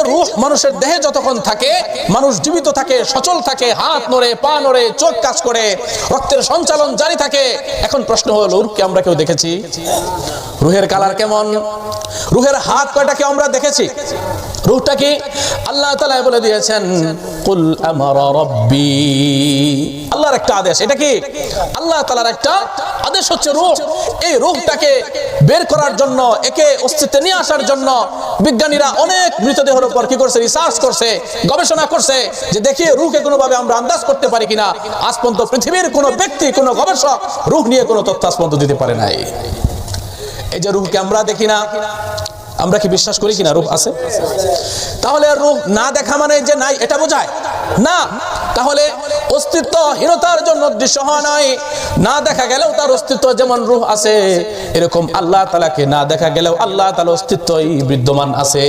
রূহ মানুষের দেহে যতক্ষণ থাকে, মানুষ জীবিত থাকে, সচল থাকে, হাত নড়ে, পা নড়ে, চোখ কাজ করে, রক্তের সঞ্চালন জারি থাকে। এখন প্রশ্ন হলো, রূহকে আমরা কেউ দেখেছি? রূহের কালার কেমন? রূহের হাত কয়টা কেউ আমরা দেখেছি? রূহটা কি? আল্লাহ তাআলা বলে দিয়েছেন, কুল আমারা রাব্বি, আল্লাহর একটা আদেশ। এটা কি? আল্লাহ তাআলার একটা আদেশ হচ্ছে রূহ। এই রূহটাকে বের করার জন্য, একে অস্তিত্বে নিয়ে আসার জন্য বিজ্ঞানীরা অনেক মৃতদেহের উপর কি করছে? রিসার্চ করছে, গবেষণা করছে, যে দেখি রূহকে কোনোভাবে আমরা আন্দাজ করতে পারি কিনা। আজ পর্যন্ত পৃথিবীর কোনো ব্যক্তি, কোনো গবেষক রূহ নিয়ে কোনো তথ্য আজ পর্যন্ত দিতে পারে নাই। এই যে রূহকে আমরা দেখি না, আমরা কি বিশ্বাস করি কিনা রূহ আছে? তাহলে রূহ না দেখা মানে যে নাই এটা বোঝায় না। তাহলে অস্তিত্বহীনতার জন্য দৃশ্য হওয়া নয়, না দেখা গেলেও তার অস্তিত্ব, যেমন রূহ আছে এরকম আল্লাহ তাআলাকে না দেখা গেলেও আল্লাহ তাআলার অস্তিত্বই বিদ্যমান আছে।